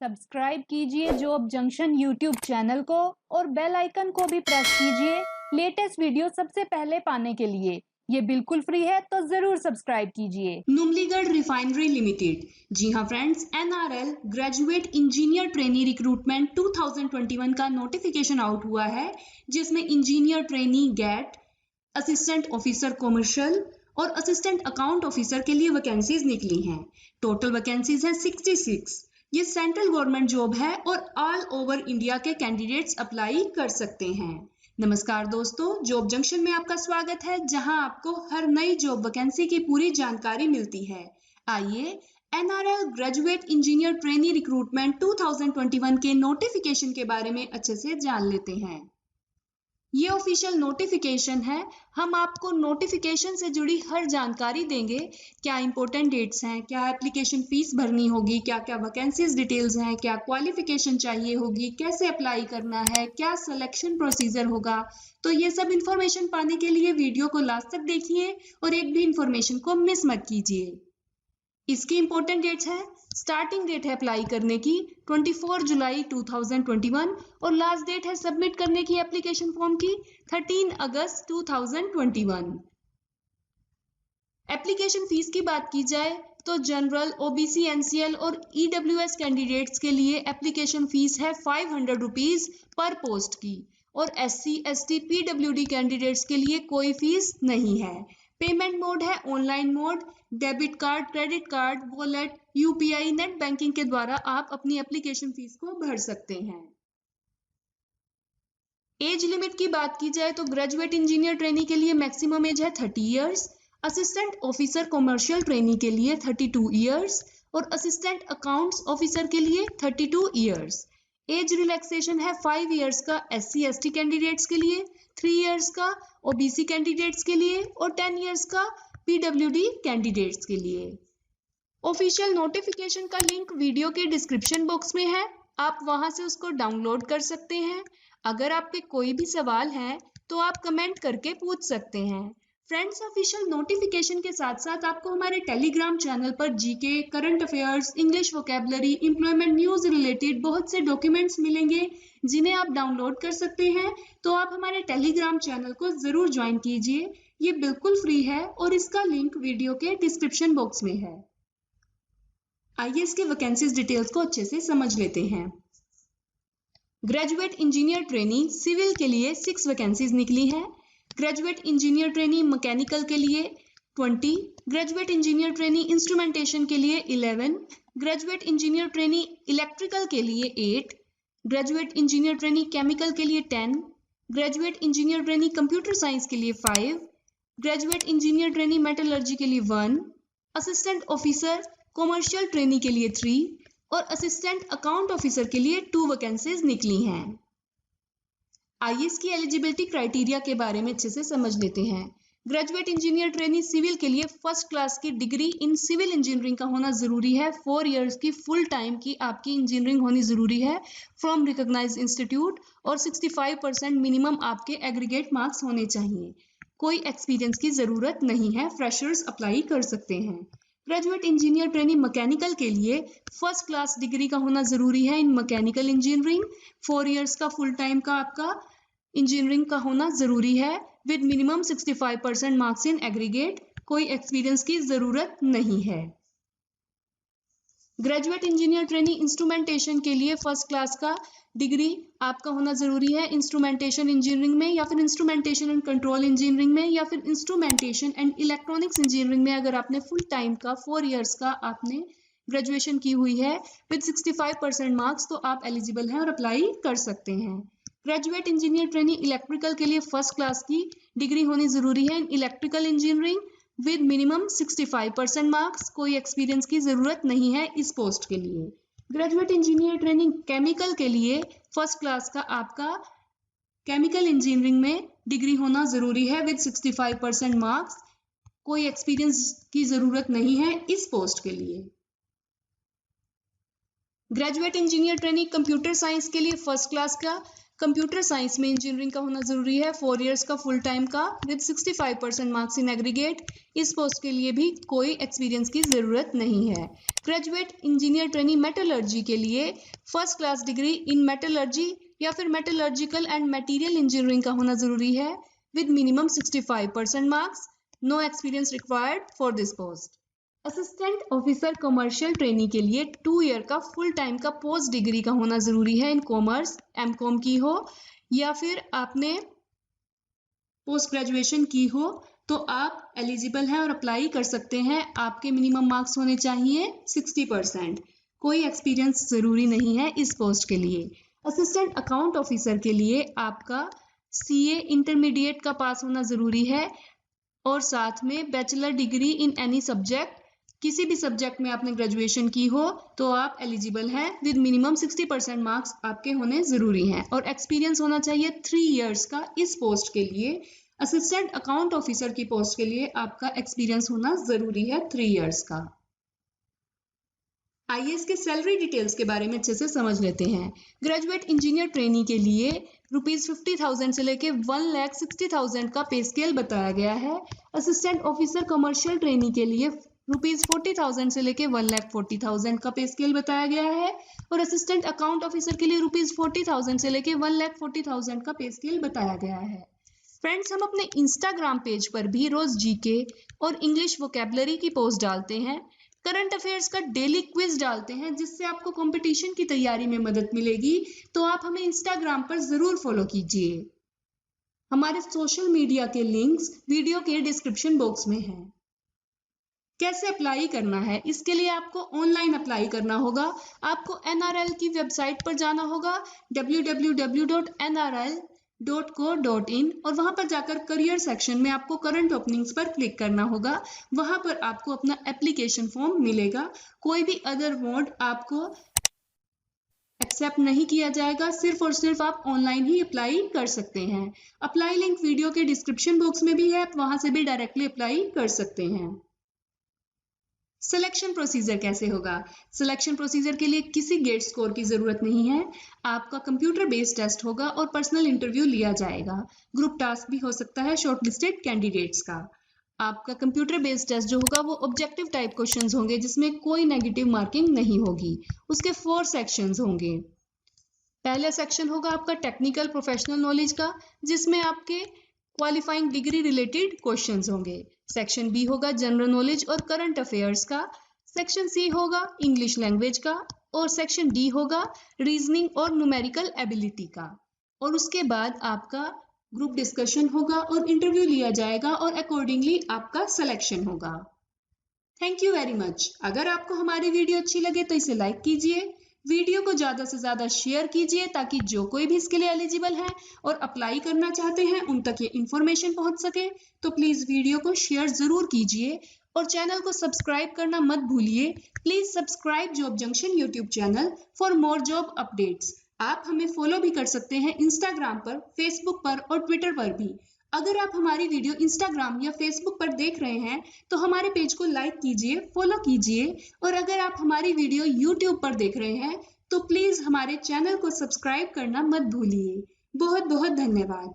Subscribe कीजिए job junction YouTube channel को और बेल आइकन को भी प्रेस कीजिए लेटेस्ट वीडियो सबसे पहले पाने के लिए। ये बिल्कुल फ्री है तो जरूर सब्सक्राइब कीजिए। Numaligarh refinery limited. जी हाँ friends, NRL graduate engineer trainee recruitment 2021 का नोटिफिकेशन आउट हुआ है, जिसमें engineer trainee gate, assistant officer commercial और असिस्टेंट अकाउंट ऑफिसर के लिए वैकेंसीज निकली हैं। टोटल वैकेंसीज हैं 66। ये सेंट्रल गवर्नमेंट जॉब है और ऑल ओवर इंडिया के कैंडिडेट्स अप्लाई कर सकते हैं। नमस्कार दोस्तों, जॉब जंक्शन में आपका स्वागत है, जहां आपको हर नई जॉब वैकेंसी की पूरी जानकारी मिलती है। आइए NRL graduate engineer trainee recruitment 2021 के नोटिफिकेशन के बारे में अच्छे से जान लेते हैं। ये ऑफिशियल नोटिफिकेशन है। हम आपको नोटिफिकेशन से जुड़ी हर जानकारी देंगे। क्या इंपॉर्टेंट डेट्स हैं, क्या एप्लीकेशन फीस भरनी होगी, क्या क्या वैकेंसीज डिटेल्स हैं, क्या क्वालिफिकेशन चाहिए होगी, कैसे अप्लाई करना है, क्या सिलेक्शन प्रोसीजर होगा। तो ये सब इंफॉर्मेशन पाने के लिए वीडियो को लास्ट तक देखिए और एक भी इंफॉर्मेशन को मिस मत कीजिए। इसकी इंपॉर्टेंट डेट्स है। स्टार्टिंग डेट है अप्लाई करने की 24 जुलाई 2021 और लास्ट डेट है सबमिट करने की एप्लीकेशन फॉर्म की 13 अगस्त 2021। एप्लीकेशन फीस की बात की जाए तो जनरल, OBC, NCL और EWS कैंडिडेट्स के लिए एप्लीकेशन फीस है 500 रुपीज पर पोस्ट की और SC, ST, PWD कैंडिडेट्स के लिए कोई फीस नहीं है। पेमेंट मोड है online mode, debit card, credit card, wallet, UPI, net banking के द्वारा आप अपनी एप्लीकेशन फीस को भर सकते हैं। एज लिमिट की बात की जाए तो ग्रेजुएट इंजीनियर ट्रेनी के लिए मैक्सिमम एज है 30 years, assistant officer commercial trainee के लिए 32 इयर्स और असिस्टेंट अकाउंट्स ऑफिसर के लिए 32 इयर्स। एज रिलैक्सेशन है 5 इयर्स का SC, ST कैंडिडेट्स के लिए, 3 इयर्स का OBC कैंडिडेट्स के लिए और 10 इयर्स का PWD कैंडिडेट्स के लिए। ऑफिशियल नोटिफिकेशन का लिंक वीडियो के डिस्क्रिप्शन बॉक्स में है, आप वहां से उसको डाउनलोड कर सकते हैं। अगर आपके कोई भी सवाल है तो आप कमेंट करके पूछ सकते हैं। फ्रेंड्स, ऑफिशियल नोटिफिकेशन के साथ साथ आपको हमारे टेलीग्राम चैनल पर GK, current affairs, English vocabulary, employment news related बहुत से डॉक्यूमेंट्स मिलेंगे, जिन्हें आप डाउनलोड कर सकते हैं। तो आप हमारे टेलीग्राम चैनल को जरूर ज्वाइन कीजिए। ये बिल्कुल फ्री है और इसका लिंक वीडियो के डिस्क्रिप्शन बॉक्स में है। आइए इसके वैकेंसीज डिटेल्स को अच्छे से समझ लेते हैं। ग्रेजुएट इंजीनियर ट्रेनी सिविल के लिए 6 वैकेंसीज निकली हैं। ग्रेजुएट इंजीनियर ट्रेनी मैकेनिकल के लिए 20, ग्रेजुएट इंजीनियर ट्रेनी इंस्ट्रूमेंटेशन के लिए 11, ग्रेजुएट इंजीनियर ट्रेनी इलेक्ट्रिकल के लिए 8, ग्रेजुएट इंजीनियर ट्रेनी केमिकल के लिए 10, graduate engineer trainee computer science के लिए 5, ग्रेजुएट इंजीनियर ट्रेनी मेटलर्जी के लिए 1, असिस्टेंट ऑफिसर कॉमर्शियल ट्रेनी के लिए 3 और असिस्टेंट अकाउंट ऑफिसर के लिए 2 वैकेंसीज निकली हैं। आइए इसकी एलिजिबिलिटी क्राइटेरिया के बारे में अच्छे से समझ लेते हैं। ग्रेजुएट इंजीनियर ट्रेनी सिविल के लिए फर्स्ट क्लास की डिग्री इन सिविल इंजीनियरिंग का होना जरूरी है। 4 इयर्स की फुल टाइम की आपकी इंजीनियरिंग होनी जरूरी है फ्रॉम रिकॉग्नाइज्ड इंस्टीट्यूट और 65% मिनिमम आपके एग्रीगेट मार्क्स होने चाहिए। कोई एक्सपीरियंस की जरूरत नहीं है, फ्रेशर्स अप्लाई कर सकते हैं। ग्रेजुएट इंजीनियर ट्रेनी मैकेनिकल के लिए फर्स्ट क्लास डिग्री का होना जरूरी है इन मैकेनिकल इंजीनियरिंग। 4 इयर्स का फुल टाइम का आपका इंजीनियरिंग का होना जरूरी है with minimum 65% marks in aggregate. कोई एक्सपीरियंस की जरूरत नहीं है। ग्रेजुएट इंजीनियर ट्रेनी इंस्ट्रूमेंटेशन के लिए फर्स्ट क्लास का डिग्री आपका होना जरूरी है इंस्ट्रूमेंटेशन इंजीनियरिंग में या फिर इंस्ट्रूमेंटेशन एंड कंट्रोल इंजीनियरिंग में या फिर इंस्ट्रूमेंटेशन एंड इलेक्ट्रॉनिक्स इंजीनियरिंग में। अगर आपने फुल टाइम का 4 इयर्स का आपने ग्रेजुएशन की हुई है विद 65% मार्क्स, तो आप एलिजिबल हैं और अप्लाई कर सकते हैं। ग्रेजुएट इंजीनियर ट्रेनी इलेक्ट्रिकल के लिए फर्स्ट क्लास की डिग्री होनी जरूरी है in electrical engineering with minimum 65% marks. कोई एक्सपीरियंस की जरूरत नहीं है इस पोस्ट के लिए। ग्रेजुएट इंजीनियर ट्रेनिंग केमिकल के लिए फर्स्ट क्लास का आपका केमिकल इंजीनियरिंग में डिग्री होना जरूरी है विद 65% मार्क्स। कोई एक्सपीरियंस की जरूरत नहीं है इस पोस्ट के लिए। Graduate engineer training computer science के लिए फर्स्ट क्लास का कंप्यूटर साइंस में इंजीनियरिंग का होना जरूरी है 4 इयर्स का फुल टाइम का विद 65% मार्क्स इन एग्रीगेट। इस पोस्ट के लिए भी कोई एक्सपीरियंस की जरूरत नहीं है। ग्रेजुएट इंजीनियर ट्रेनी मेटलर्जी के लिए first class degree in metallurgy या फिर मेटलर्जिकल एंड मटेरियल इंजीनियरिंग का होना जरूरी है with minimum 65% marks. No experience required for this post. Assistant officer commercial trainee के लिए 2 ईयर का फुल टाइम का पोस्ट डिग्री का होना जरूरी है इन कॉमर्स, एमकॉम की हो या फिर आपने पोस्ट ग्रेजुएशन की हो तो आप एलिजिबल हैं और अप्लाई कर सकते हैं। आपके मिनिमम मार्क्स होने चाहिए 60%। कोई एक्सपीरियंस जरूरी नहीं है इस पोस्ट के लिए। असिस्टेंट अकाउंट ऑफिसर के लिए आपका सीए इंटरमीडिएट का पास होना जरूरी है और साथ में bachelor degree in any subject, किसी भी सब्जेक्ट में आपने ग्रेजुएशन की हो तो आप एलिजिबल हैं विद मिनिमम 60% मार्क्स आपके होने जरूरी हैं और एक्सपीरियंस होना चाहिए 3 इयर्स का इस पोस्ट के लिए। असिस्टेंट अकाउंट ऑफिसर की पोस्ट के लिए आपका एक्सपीरियंस होना जरूरी है 3 इयर्स का। आइए इसके सैलरी डिटेल्स के बारे में अच्छे से समझ लेते हैं। ग्रेजुएट इंजीनियर ट्रेनी के लिए ₹50,000 से लेके 1,60,000 का पे स्केल बताया गया है। असिस्टेंट ऑफिसर कमर्शियल ट्रेनी के लिए ₹40,000 से लेके 1,40,000 का पे स्केल बताया गया है और असिस्टेंट अकाउंट ऑफिसर के लिए ₹40,000 से लेके 1,40,000 का पे स्केल बताया गया है। फ्रेंड्स, हम अपने इंस्टाग्राम पेज पर भी रोज जीके और इंग्लिश वोकैबुलरी की पोस्ट डालते हैं, करंट अफेयर्स का डेली क्विज डालते हैं जिससे आपको कंपटीशन की तैयारी में मदद मिलेगी। तो आप हमें इंस्टाग्राम पर जरूर फॉलो कीजिए। हमारे सोशल मीडिया के लिंक्स वीडियो के डिस्क्रिप्शन बॉक्स में हैं। कैसे अप्लाई करना है? इसके लिए आपको ऑनलाइन अप्लाई करना होगा। आपको NRL की वेबसाइट पर जाना होगा www.nrl.co.in और वहां पर जाकर करियर सेक्शन में आपको करंट ओपनिंग्स पर क्लिक करना होगा। वहां पर आपको अपना एप्लीकेशन फॉर्म मिलेगा। कोई भी अदर मोड आपको एक्सेप्ट नहीं किया जाएगा, सिर्फ और सिर्फ आप ऑनलाइन ही अप्लाई कर सकते हैं। अप्लाई लिंक वीडियो के डिस्क्रिप्शन बॉक्स में भी है, आप वहां से भी डायरेक्टली अप्लाई कर सकते हैं। सिलेक्शन प्रोसीजर कैसे होगा? सिलेक्शन प्रोसीजर के लिए किसी गेट स्कोर की जरूरत नहीं है। आपका कंप्यूटर बेस्ड टेस्ट होगा और पर्सनल इंटरव्यू लिया जाएगा। ग्रुप टास्क भी हो सकता है शॉर्टलिस्टेड कैंडिडेट्स का। आपका कंप्यूटर बेस्ड टेस्ट जो होगा वो ऑब्जेक्टिव टाइप क्वेश्चंस होंगे जिसमें कोई नेगेटिव मार्किंग नहीं होगी। उसके 4 सेक्शंस होंगे। पहला सेक्शन होगा आपका टेक्निकल प्रोफेशनल नॉलेज का जिसमें आपके क्वालिफाइंग डिग्री रिलेटेड क्वेश्चंस होंगे। सेक्शन बी होगा जनरल नॉलेज और करंट अफेयर्स का। सेक्शन सी होगा इंग्लिश लैंग्वेज का और सेक्शन डी होगा रीजनिंग और न्यूमेरिकल एबिलिटी का। और उसके बाद आपका ग्रुप डिस्कशन होगा और इंटरव्यू लिया जाएगा और अकॉर्डिंगली आपका सिलेक्शन होगा। Thank you very much. अगर आपको हमारी वीडियो अच्छी लगे तो इसे लाइक कीजिए, वीडियो को ज़्यादा से ज़्यादा शेयर कीजिए ताकि जो कोई भी इसके लिए एलिजिबल है और अप्लाई करना चाहते हैं उन तक ये इन्फॉर्मेशन पहुंच सके। तो प्लीज़ वीडियो को शेयर ज़रूर कीजिए और चैनल को सब्सक्राइब करना मत भूलिए। Please subscribe job junction YouTube channel for more job updates. आप हमें फॉलो भी कर सकते हैं इंस्टाग्राम पर, फेसबुक पर और ट्विटर पर भी। अगर आप हमारी वीडियो इंस्टाग्राम या फेसबुक पर देख रहे हैं तो हमारे पेज को लाइक कीजिए, फॉलो कीजिए और अगर आप हमारी वीडियो यूट्यूब पर देख रहे हैं तो प्लीज हमारे चैनल को सब्सक्राइब करना मत भूलिए। बहुत बहुत धन्यवाद।